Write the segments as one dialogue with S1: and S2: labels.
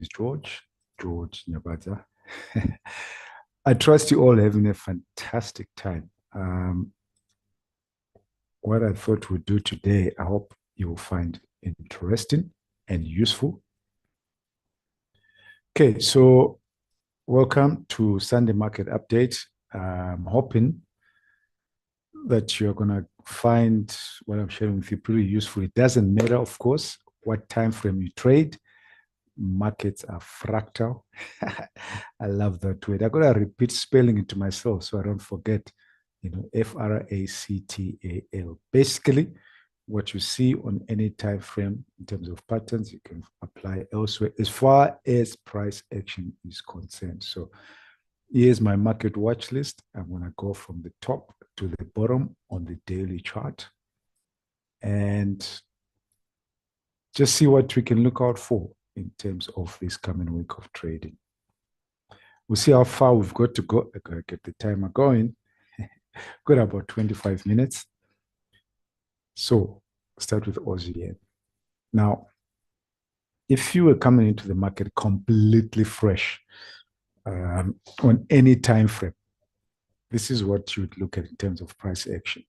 S1: is George Nyabaza. I trust you all having a fantastic time. What I thought we'd do today, I hope you will find interesting and useful. Okay, so welcome to Sunday Market Update. I'm hoping that you're going to find what I'm sharing with you pretty useful. It doesn't matter, of course, what time frame you trade. Markets are fractal. I love that word. I got to repeat spelling it to myself so I don't forget. Fractal. Basically, what you see on any time frame in terms of patterns, you can apply elsewhere as far as price action is concerned. So here's my market watch list. I'm going to go from the top to the bottom on the daily chart and just see what we can look out for in terms of this coming week of trading. We'll see how far we've got to go. I gotta get the timer going. Got about 25 minutes. So start with Aussie yen. Now, if you were coming into the market completely fresh on any time frame, this is what you would look at in terms of price action.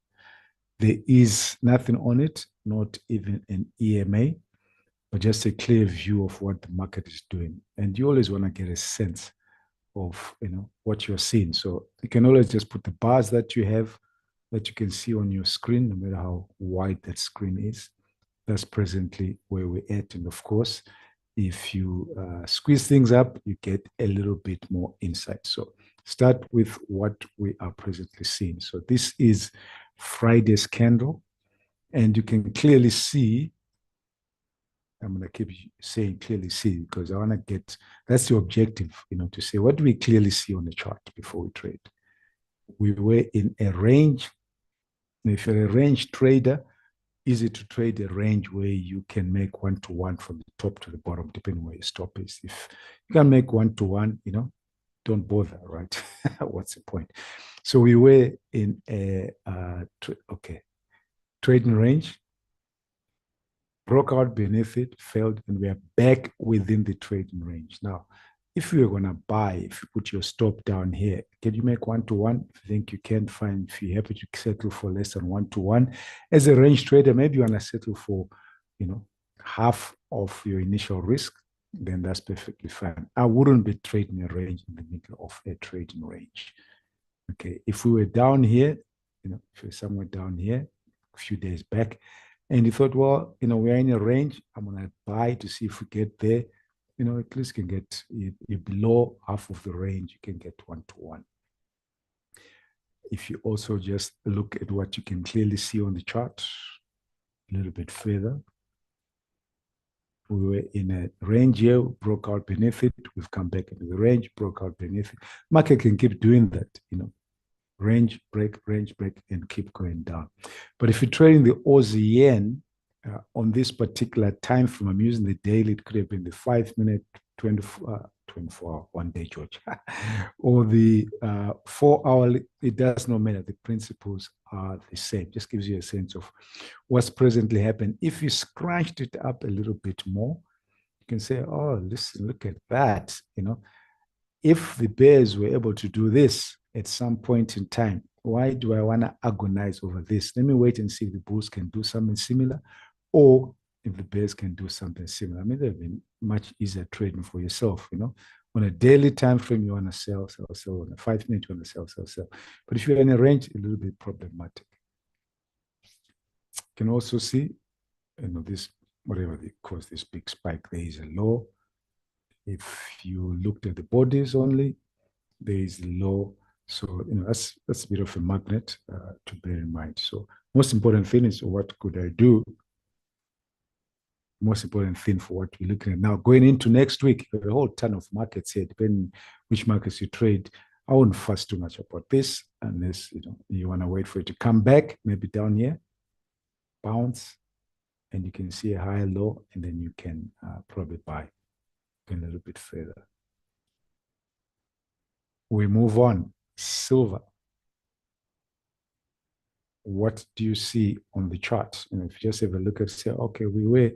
S1: There is nothing on it, not even an EMA, but just a clear view of what the market is doing. And you always want to get a sense of what you're seeing. So you can always just put the bars that you have that you can see on your screen, no matter how wide that screen is. That's presently where we're at. And of course, if you squeeze things up, you get a little bit more insight. So start with what we are presently seeing. So this is Friday's candle, and you can clearly see, I'm going to keep saying clearly see because I want to get, that's the objective, to say, what do we clearly see on the chart before we trade? We were in a range. If you're a range trader, easy to trade a range where you can make one-to-one from the top to the bottom, depending where your stop is. If you can make one-to-one, don't bother, right? What's the point? So we were in a, trading range, broke out beneath it, failed, and we are back within the trading range. Now, if you're going to buy, if you put your stop down here, can you make one-to-one? If you think you can, fine. If you're happy to settle for less than one-to-one, as a range trader, maybe you want to settle for, half of your initial risk, then that's perfectly fine. I wouldn't be trading a range in the middle of a trading range. Okay, if we were down here, if we're somewhere down here a few days back, and you thought, well, we're in a range, I'm going to buy to see if we get there, at least you can get, you're below half of the range, you can get one-to-one. If you also just look at what you can clearly see on the chart, a little bit further, we were in a range here, broke out beneath it, we've come back into the range, broke out beneath it. Market can keep doing that, range break, and keep going down. But if you're trading the Aussie yen on this particular time frame, I'm using the daily, it could have been the 5-minute, 24-hour, 1 day, George, or the 4-hour, it does not matter. The principles are the same. Just gives you a sense of what's presently happening. If you scrunched it up a little bit more, you can say, oh, listen, look at that. If the bears were able to do this at some point in time, why do I want to agonize over this? Let me wait and see if the bulls can do something similar, or if the bears can do something similar. I mean, they've been much easier trading for yourself, On a daily time frame, you want to sell. On a 5-minute, you want to sell. But if you're in a range, a little bit problematic. You can also see, this, whatever they call this big spike, there is a low. If you looked at the bodies only, there is a low. So, that's a bit of a magnet to bear in mind. So most important thing is, what could I do? Most important thing for what we're looking at now. Going into next week, there are a whole ton of markets here, depending which markets you trade. I won't fuss too much about this unless, you want to wait for it to come back, maybe down here, bounce, and you can see a higher low, and then you can probably buy a little bit further. We move on. Silver. What do you see on the chart? If you just have a look at, say, okay, we were,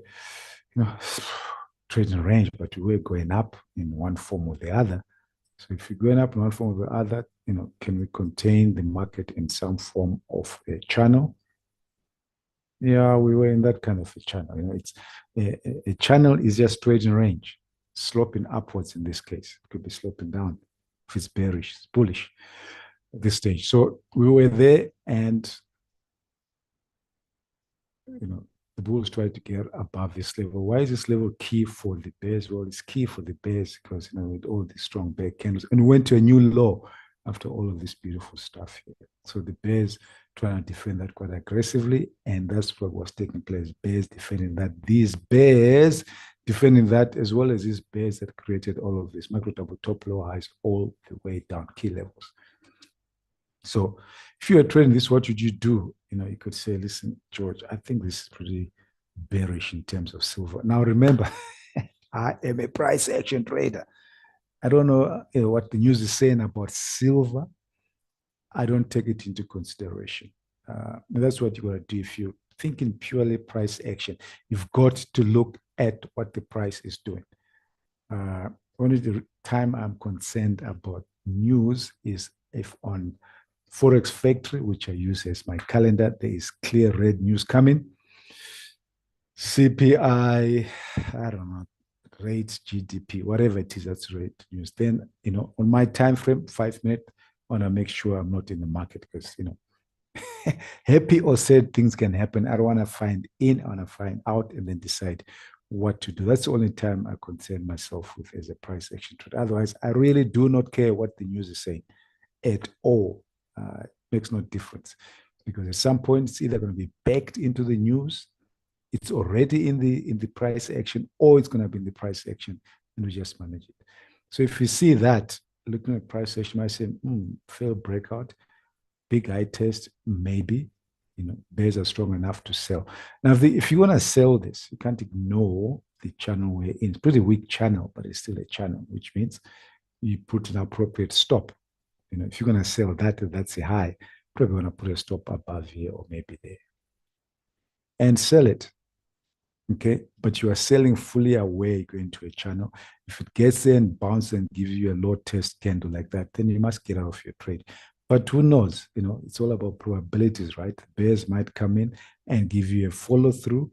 S1: trading range, but we were going up in one form or the other. So if you're going up in one form or the other, can we contain the market in some form of a channel? Yeah, we were in that kind of a channel. It's a channel is just trading range, sloping upwards in this case. It could be sloping down if it's bearish, it's bullish at this stage. So we were there, and the bulls tried to get above this level. Why is this level key for the bears? Well, it's key for the bears because with all these strong bear candles, and we went to a new low after all of this beautiful stuff here. So the bears trying to defend that quite aggressively, and that's what was taking place. Bears defending that. These bears defending that, as well as these bears that created all of this macro double top low highs all the way down key levels. So if you are trading this, what would you do? You could say, listen, George, I think this is pretty bearish in terms of silver. Now, remember, I am a price action trader. I don't know, what the news is saying about silver. I don't take it into consideration. That's what you got to do. If you're thinking purely price action, you've got to look at what the price is doing. Only the time I'm concerned about news is if on Forex Factory, which I use as my calendar, there is clear red news coming. CPI, I don't know, rates, GDP, whatever it is, that's red news. Then, on my time frame, 5 minutes, I want to make sure I'm not in the market because, happy or sad things can happen. I don't want to find in, I want to find out and then decide what to do. That's the only time I concern myself with as a price action trader. Otherwise, I really do not care what the news is saying at all. It makes no difference because at some point it's either going to be backed into the news, it's already in the price action, or it's going to be in the price action, and we just manage it. So if you see that, looking at price action, I say, failed breakout, big high test, maybe. Bears are strong enough to sell. Now, if you want to sell this, you can't ignore the channel we're in. It's a pretty weak channel, but it's still a channel, which means you put an appropriate stop. If you're going to sell that, that's a high, probably going to put a stop above here or maybe there and sell it. Okay. But you are selling fully away going to a channel. If it gets there and bounces and gives you a low test candle like that, then you must get out of your trade. But who knows? It's all about probabilities, right? Bears might come in and give you a follow through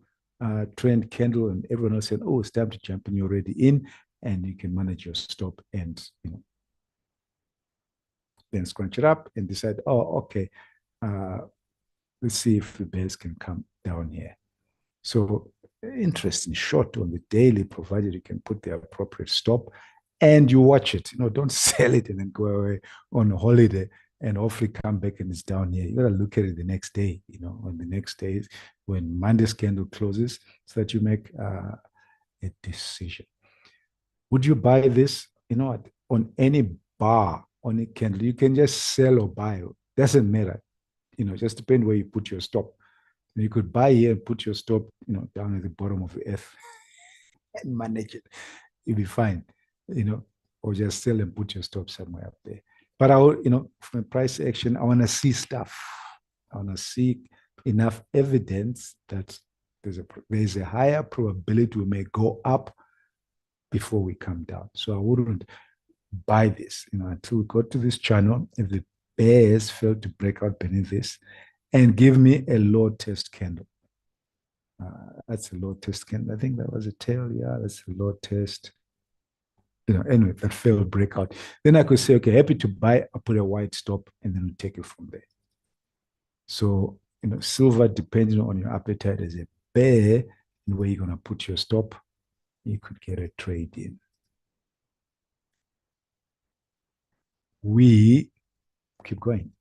S1: trend candle, and everyone else said, oh, it's time to jump in, you're already in, and you can manage your stop and, then scrunch it up and decide, oh, okay, let's see if the bears can come down here. So interesting short on the daily, provided you can put the appropriate stop and you watch it. Don't sell it and then go away on a holiday and hopefully come back and it's down here. You got to look at it the next day, on the next day when Monday's candle closes, so that you make a decision. Would you buy this? On any bar, on a candle, you can just sell or buy. Doesn't matter. Just depend where you put your stop. You could buy here and put your stop, down at the bottom of the earth and manage it. You'll be fine, or just sell and put your stop somewhere up there. But from a price action, I want to see stuff. I want to see enough evidence that there's a higher probability we may go up before we come down. So I wouldn't buy this, until we go to this channel. If the bears fail to break out beneath this and give me a low test candle. That's a low test candle. I think that was a tail. Yeah, that's a low test. Anyway, that failed breakout. Then I could say, okay, happy to buy. I'll put a wide stop and then we'll take it from there. So, silver, depending on your appetite as a bear and where you're going to put your stop, you could get a trade in. We keep going.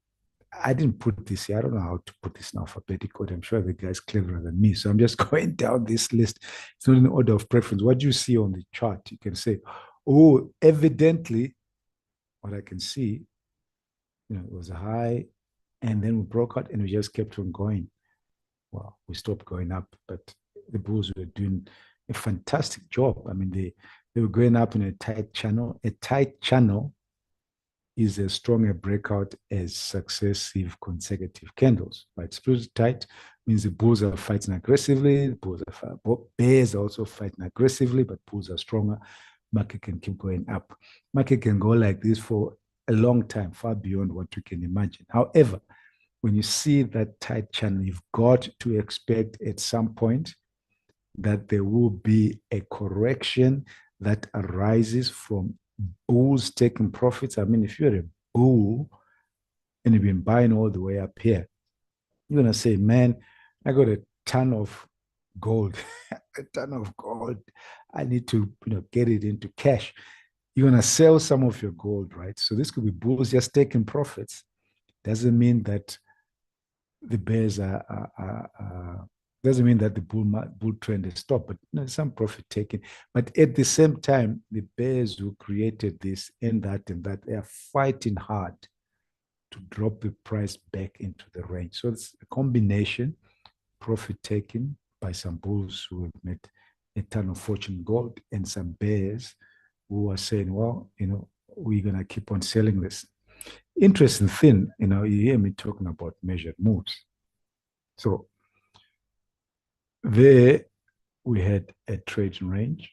S1: I didn't put this here. I don't know how to put this in alphabetic order. I'm sure the guy's cleverer than me. So I'm just going down this list. It's not in order of preference. What you see on the chart, you can say, oh, evidently, what I can see, it was a high, and then we broke out and we just kept on going. Well, we stopped going up, but the bulls were doing a fantastic job. I mean, they were going up in a tight channel. A tight channel is as strong a breakout as successive consecutive candles, right? Split tight means the bulls are fighting aggressively, the bulls are bears are also fighting aggressively, but bulls are stronger. Market can keep going up. Market can go like this for a long time, far beyond what you can imagine. However, when you see that tight channel, you've got to expect at some point that there will be a correction that arises from bulls taking profits. I mean, if you're a bull and you've been buying all the way up here, you're going to say, man, I got a ton of gold, a ton of gold. I need to, get it into cash. You're going to sell some of your gold, right? So this could be bulls just taking profits. Doesn't mean that the bears doesn't mean that the bull trend has stopped, but some profit taking. But at the same time, the bears who created this and that, they are fighting hard to drop the price back into the range. So it's a combination, profit taking by some bulls who have made a ton of fortune gold and some bears who are saying, well, we're going to keep on selling this. Interesting thing, you hear me talking about measured moves. So there we had a trading range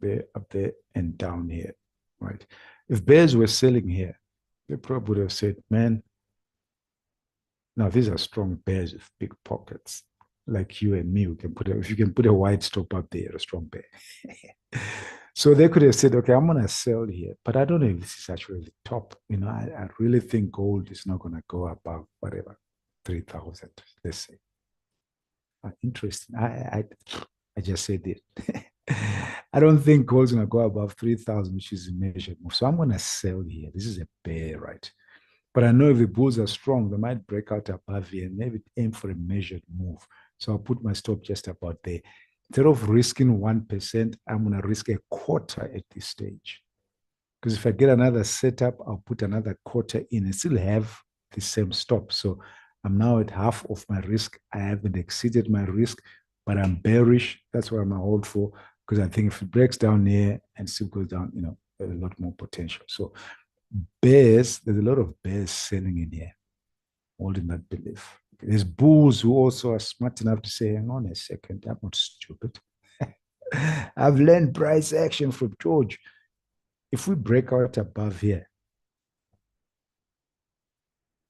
S1: there, up there, and down here, right? If bears were selling here, they probably would have said, man, now these are strong bears with big pockets. Like you and me, if you can put a wide stop up there, a strong bear. So they could have said, okay, I'm going to sell here, but I don't know if this is actually the top. I really think gold is not going to go above whatever, 3,000, let's say. Interesting. I just said it. I don't think gold's going to go above 3,000, which is a measured move. So I'm going to sell here. This is a bear, right? But I know if the bulls are strong, they might break out above here and maybe aim for a measured move. So I'll put my stop just about there. Instead of risking 1%, I'm going to risk a quarter at this stage. Because if I get another setup, I'll put another quarter in and still have the same stop. So I'm now at half of my risk. I haven't exceeded my risk, but I'm bearish. That's what I'm going to hold for, because I think if it breaks down here and still goes down, there's a lot more potential. So bears, there's a lot of bears selling in here, holding that belief. There's bulls who also are smart enough to say, hang on a second, I'm not stupid. I've learned price action from George. If we break out above here,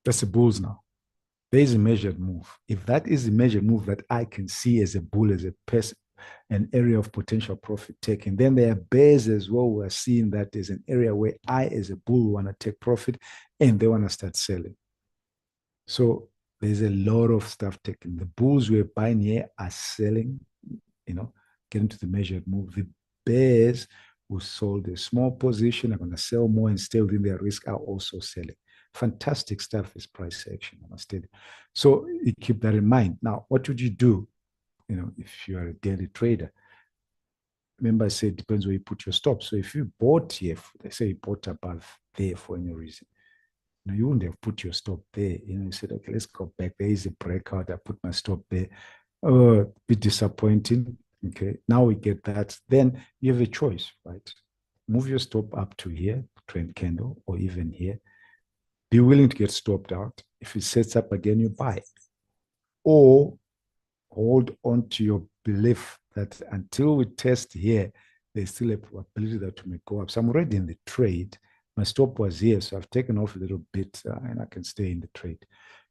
S1: that's the bulls now. There is a measured move. If that is a measured move that I can see as a bull, as a person, an area of potential profit taking, then there are bears as well who are seeing that as an area where I, as a bull, want to take profit and they want to start selling. So there's a lot of stuff taken. The bulls we're buying here are selling, getting to the measured move. The bears who sold a small position are going to sell more and stay within their risk are also selling. Fantastic stuff is price action, I must tell you. So you keep that in mind. Now, what would you do, if you are a daily trader? Remember, I said it depends where you put your stop. So if you bought here, let's say you bought above there for any reason, you wouldn't have put your stop there. You said, okay, let's go back. There is a breakout. I put my stop there. Oh, a bit disappointing. Okay, now we get that. Then you have a choice, right? Move your stop up to here, trend candle, or even here. Be willing to get stopped out. If it sets up again, you buy. Or hold on to your belief that until we test here, there's still a probability that we may go up. So I'm already in the trade. My stop was here, so I've taken off a little bit and I can stay in the trade.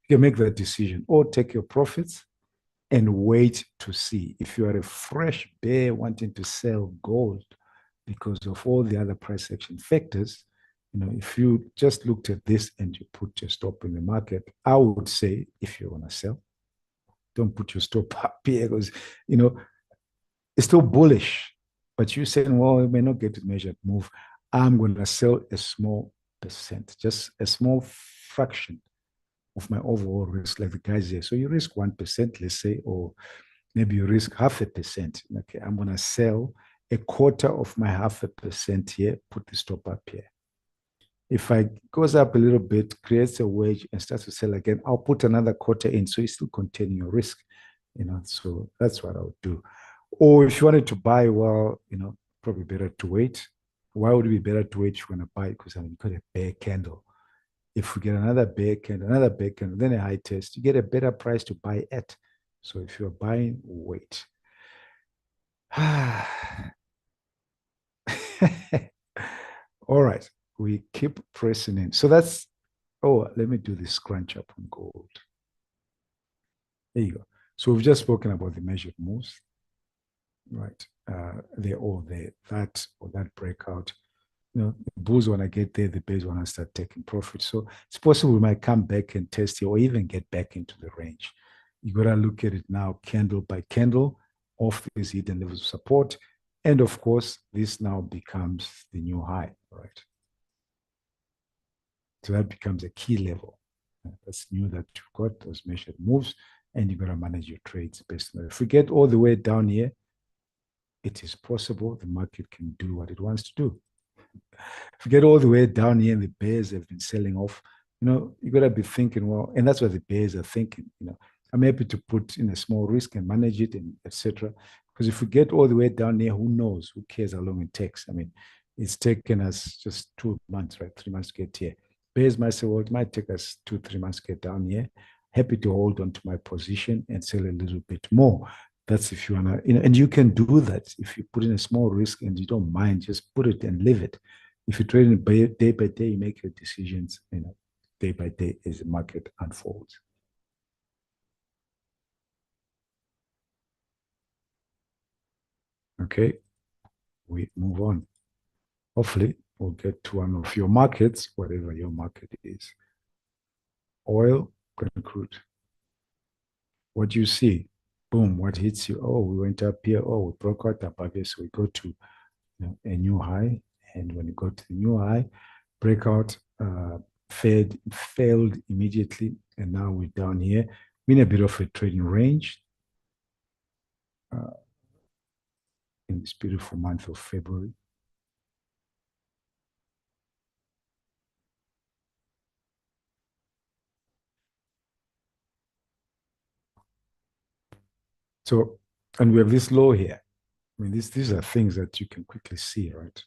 S1: You can make that decision or take your profits and wait to see. If you are a fresh bear wanting to sell gold because of all the other price action factors, if you just looked at this and you put your stop in the market, I would say if you want to sell, don't put your stop up here because, it's still bullish. But you're saying, well, it may not get to measured move. I'm going to sell a small percent, just a small fraction of my overall risk, like the guys here. So you risk 1%, let's say, or maybe you risk 0.5%. Okay, I'm going to sell a quarter of my 0.5% here, put the stop up here. If I goes up a little bit, creates a wedge and starts to sell again, I'll put another quarter in. So you still contain your risk, so that's what I would do. Or if you wanted to buy, well, probably better to wait. Why would it be better to wait if you want to buy? Because you've got a bear candle. If we get another bear candle, then a high test, you get a better price to buy at. So if you're buying, wait. All right. We keep pressing in. So that's, oh, let me do the scrunch up on gold. There you go. So we've just spoken about the measured moves, right? They're all there. That or that breakout. The bulls want to get there, the bears want to start taking profit. So it's possible we might come back and test it or even get back into the range. You got to look at it now, candle by candle, off these hidden levels of support. And of course, this now becomes the new high, right? So that becomes a key level. That's new that you've got those measured moves, and you got to manage your trades based on that. If we get all the way down here, it is possible the market can do what it wants to do. If you get all the way down here and the bears have been selling off, you got to be thinking, well, and that's what the bears are thinking. I'm happy to put in a small risk and manage it and etc. Because if we get all the way down here, who knows? Who cares how long it takes? I mean, it's taken us just 2 months, right? 3 months to get here. Bears might say, well, it might take us 2, 3 months to get down here. Happy to hold on to my position and sell a little bit more. That's if you want to, and you can do that if you put in a small risk and you don't mind, just put it and leave it. If you're trading day by day, you make your decisions, day by day as the market unfolds. Okay, we move on. Hopefully, we'll get to one of your markets, whatever your market is. Oil and crude. What do you see? Boom, what hits you? Oh, we went up here. Oh, we broke out above here. So we go to a new high. And when you go to the new high, breakout failed immediately. And now we're down here. We're in a bit of a trading range in this beautiful month of February. So, and we have this low here. I mean, these are things that you can quickly see, right?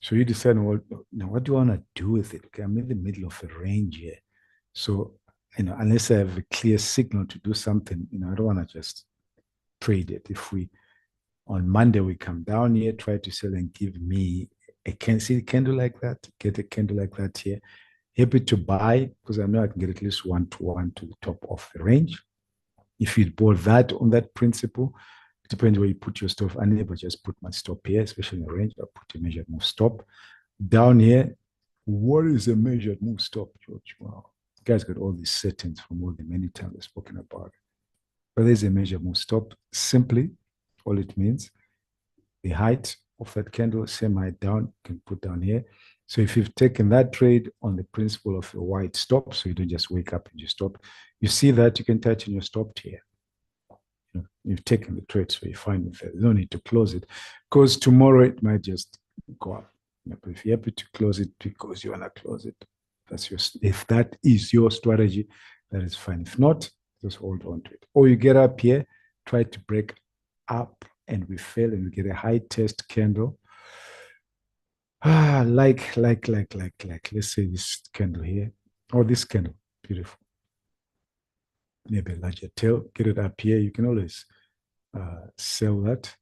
S1: So you decide, well, now what do you want to do with it? Okay, I'm in the middle of a range here. So, unless I have a clear signal to do something, I don't want to just trade it. If on Monday we come down here, try to sell and give me see a candle like that, get a candle like that here. Happy to buy because I know I can get at least 1-to-1 to the top of the range. If you bought that on that principle, it depends where you put your stop. I never just put my stop here, especially in the range. I put a measured move stop. Down here, what is a measured move stop, George? Wow. You guys got all these settings from all the many times I've spoken about. But there's a measured move stop. Simply, all it means, the height of that candle, same height down, you can put down here. So if you've taken that trade on the principle of a wide stop, so you don't just wake up and you stop, you see that you can touch in your stop here. You've taken the trade, so you find it. There's no need to close it because tomorrow it might just go up. But if you're happy to close it because you want to close it, if that is your strategy, that is fine. If not, just hold on to it. Or you get up here, try to break up, and we fail, and we get a high test candle. Like, let's say this candle here, or this candle, beautiful. Maybe a larger tail, get it up here. You can always sell that.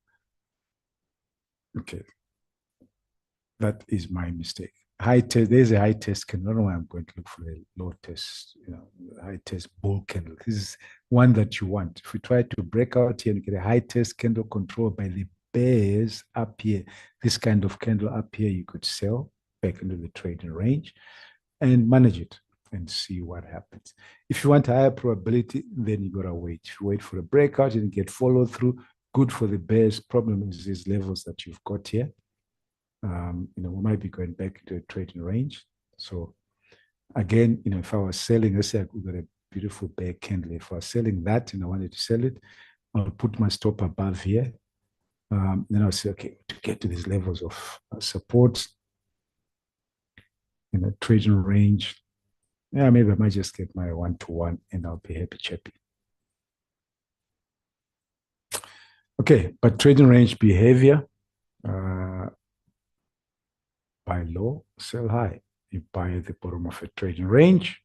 S1: Okay, that is my mistake. High test, there's a high test candle. I don't know why I'm going to look for a low test, high test bull candle. This is one that you want. If we try to break out here and get a high test candle controlled by the bears up here, this kind of candle up here, you could sell back into the trading range and manage it and see what happens. If you want a higher probability, then you gotta wait. If you wait for a breakout and get follow through, good for the bears. Problem is these levels that you've got here. We might be going back into a trading range. So again, if I was selling, let's say we got a beautiful bear candle. If I was selling that and I wanted to sell it, I'll put my stop above here. Then I'll say, okay, to get to these levels of support, trading range, yeah, maybe I might just get my 1-to-1 and I'll be happy chappy. Okay, but trading range behavior, buy low, sell high. You buy at the bottom of a trading range,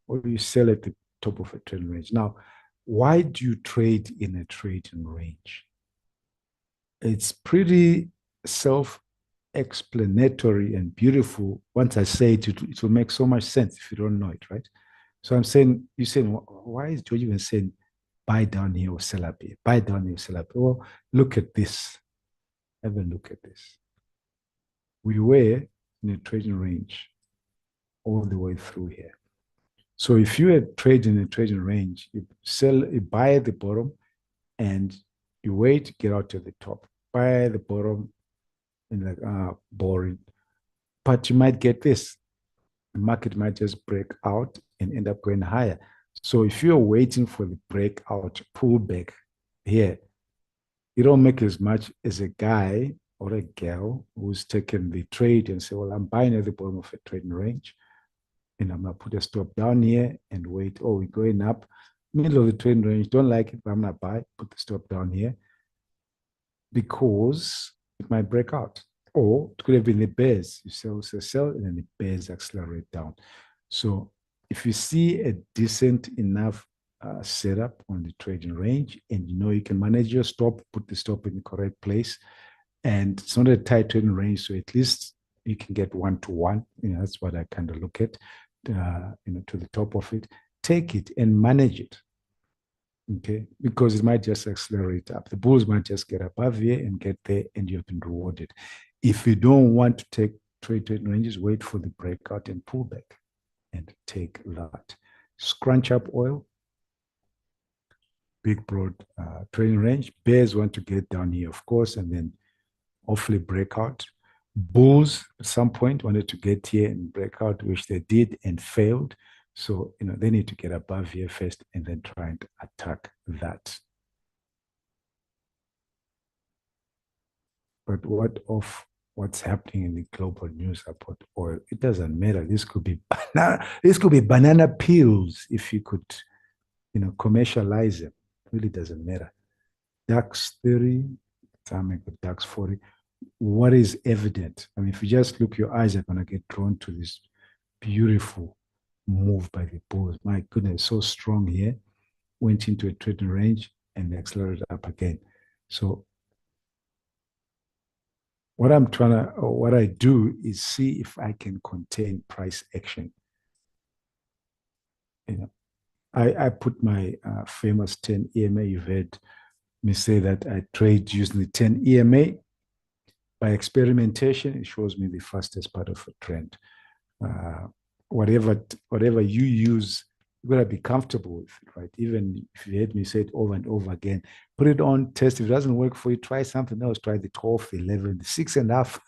S1: or you sell at the top of a trading range. Now, why do you trade in a trading range? It's pretty self-explanatory and beautiful. Once I say it, it will make so much sense if you don't know it, right? So I'm saying, you're saying, why is George even saying buy down here or sell up here? Buy down here or sell up here? Well, look at this. Have a look at this. We were in a trading range all the way through here. So if you are trading in a trading range, you buy at the bottom and you wait, get out to the top. Buy at the bottom and like, boring. But you might get this. The market might just break out and end up going higher. So if you're waiting for the breakout pullback here, you don't make as much as a guy or a girl who's taken the trade and say, well, I'm buying at the bottom of a trading range and I'm going to put a stop down here and wait. Oh, we're going up. Middle of the trading range. Don't like it, but I'm going to buy. Put the stop down here because it might break out. Or it could have been the bears. You sell, and then the bears accelerate down. So if you see a decent enough setup on the trading range and you know you can manage your stop, put the stop in the correct place, and it's not a tight trading range, so at least you can get 1-to-1. That's what I kind of look at, to the top of it. Take it and manage it. Okay, because it might just accelerate up. The bulls might just get above here and get there, and you've been rewarded. If you don't want to take trade ranges, wait for the breakout and pull back and take that. Scrunch up oil, big broad trading range. Bears want to get down here, of course, and then hopefully break out. Bulls at some point wanted to get here and break out, which they did and failed. So, they need to get above here first and then try and attack that. But what of what's happening in the global news about oil? It doesn't matter. This could be banana peels if you could, commercialize them. It really doesn't matter. DAX 30, DAX 40. What is evident? I mean, if you just look, your eyes are gonna get drawn to this beautiful move by the bulls. My goodness, so strong here. Went into a trading range and accelerated up again. So what I do is see if I can contain price action. I put my famous 10 EMA. You've heard me say that I trade using the 10 EMA. By experimentation, it shows me the fastest part of a trend. Whatever you use, you gotta be comfortable with it, right? Even if you heard me say it over and over again, put it on, test. If it doesn't work for you, try something else. Try the 12, 11, the 6.5.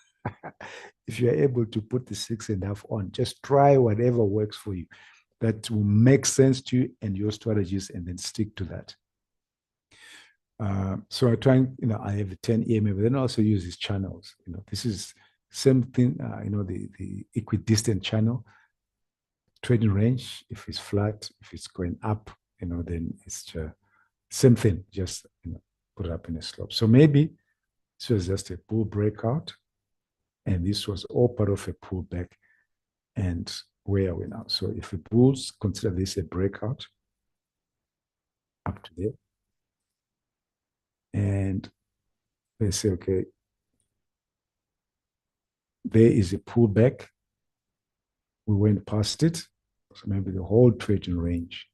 S1: If you're able to put the 6.5 on, just try whatever works for you. That will make sense to you and your strategies, and then stick to that. So I try and, I have a 10 EMA, but then I also use these channels. This is same thing, the equidistant channel, trading range. If it's flat, if it's going up, then it's just same thing, just, put it up in a slope. So maybe this was just a bull breakout, and this was all part of a pullback. And where are we now? So if the bulls consider this a breakout up to there, and they say, okay, there is a pullback. We went past it. So maybe the whole trading range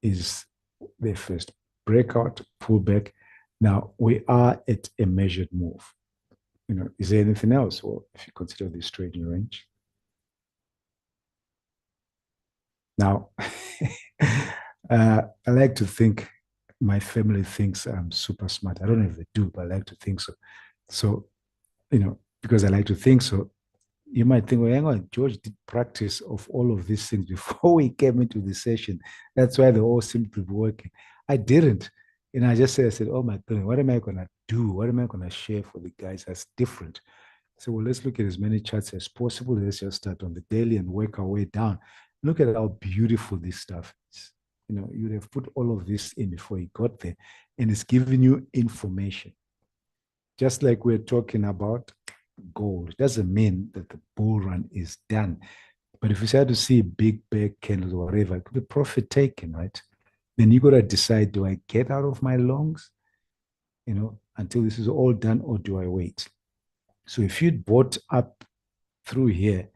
S1: is the first breakout, pullback. Now we are at a measured move. Is there anything else? Well, if you consider this trading range. Now, I like to think my family thinks I'm super smart. I don't know if they do, but I like to think so. So, because I like to think so, you might think, well, hang on, George did practice of all of these things before we came into the session. That's why they all seem to be working. I didn't. I said, oh my goodness, what am I going to do? What am I going to share for the guys that's different? So, well, let's look at as many charts as possible. Let's just start on the daily and work our way down. Look at how beautiful this stuff is. You'd have put all of this in before you got there, and it's giving you information. Just like we're talking about goal. It doesn't mean that the bull run is done. But if you start to see big bear candles or whatever, it could be profit taken, right? Then you got to decide, do I get out of my longs, until this is all done, or do I wait? So if you'd bought up through here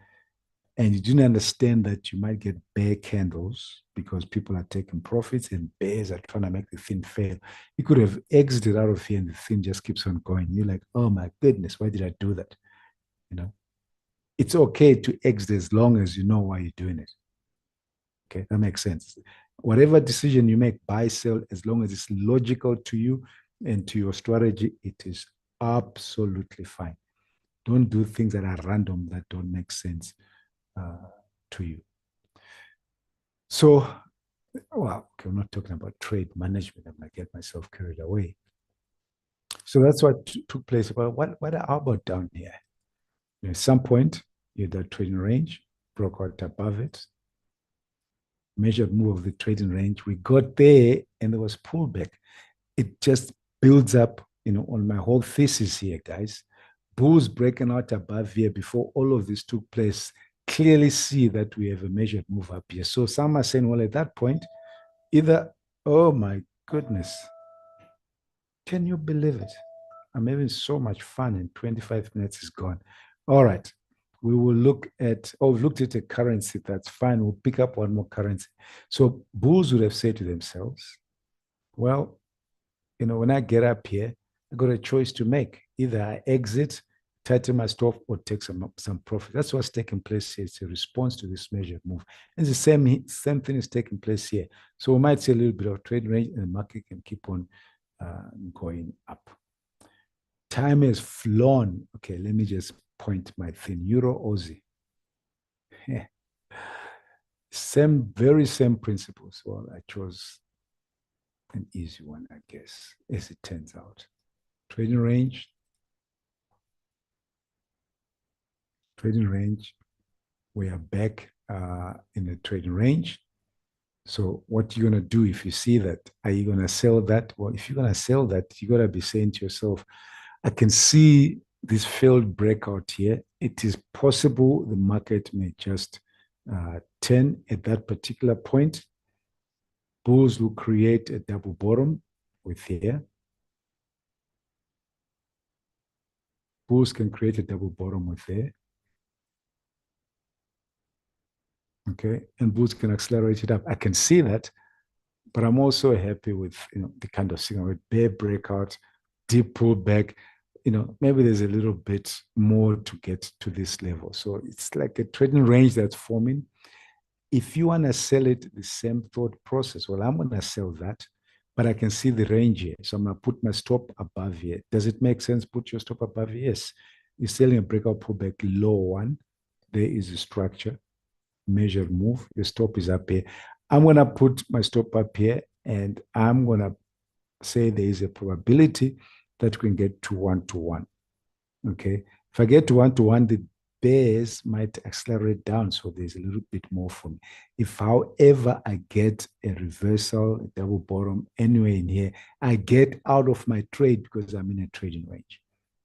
S1: and you didn't understand that you might get bear candles because people are taking profits and bears are trying to make the thing fail, you could have exited out of here and the thing just keeps on going. You're like, oh my goodness, why did I do that? It's okay to exit as long as you know why you're doing it. Okay, that makes sense. Whatever decision you make, buy, sell, as long as it's logical to you and to your strategy, it is absolutely fine. Don't do things that are random, that don't make sense to you. So, well, okay, I'm not talking about trade management. I might get myself carried away. So that's what took place. But what about down here? At some point, you had that trading range, broke out above it, measured move of the trading range. We got there and there was pullback. It just builds up, on my whole thesis here, guys. Bulls breaking out above here before all of this took place. Clearly see that we have a measured move up here. So some are saying, well, at that point, either, oh my goodness, can you believe it? I'm having so much fun and 25 minutes is gone. All right. We will look at, we've looked at a currency. That's fine. We'll pick up one more currency. So bulls would have said to themselves, well, when I get up here, I got a choice to make. Either I exit, tighten my stop, or take some profit. That's what's taking place here. It's a response to this measured move. And the same thing is taking place here. So we might see a little bit of trade range and the market can keep on going up. Time has flown. Okay, let me just point my thing. Euro Aussie. Very same principles. Well, I chose an easy one, I guess, as it turns out. Trading range. We are back in the trading range. So what you're going to do if you see that? Are you going to sell that? Well, if you're going to sell that, you got to be saying to yourself, I can see this failed breakout here. It is possible the market may just turn at that particular point. Bulls will create a double bottom with here. Bulls can create a double bottom with there. Okay, and bulls can accelerate it up. I can see that, but I'm also happy with the kind of signal with bear breakout, deep pullback. Maybe there's a little bit more to get to this level. So it's like a trading range that's forming. If you want to sell it, the same thought process. Well, I'm going to sell that, but I can see the range here. So I'm going to put my stop above here. Does it make sense? Put your stop above here. Yes. You're selling a breakout pullback low one. There is a structure, measured move. Your stop is up here. I'm going to put my stop up here and I'm going to say there is a probability that we can get to 1-to-1. Okay. If I get to 1-to-1, the bears might accelerate down. So there's a little bit more for me. If, however, I get a reversal, a double bottom anywhere in here, I get out of my trade because I'm in a trading range.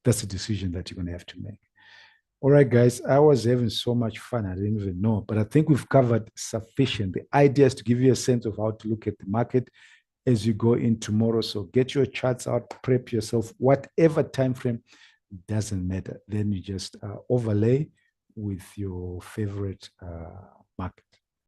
S1: That's a decision that you're going to have to make. All right, guys, I was having so much fun. I didn't even know, but I think we've covered sufficient. The idea is to give you a sense of how to look at the market as you go in tomorrow. So get your charts out, prep yourself, whatever time frame, doesn't matter. Then you just overlay with your favorite market.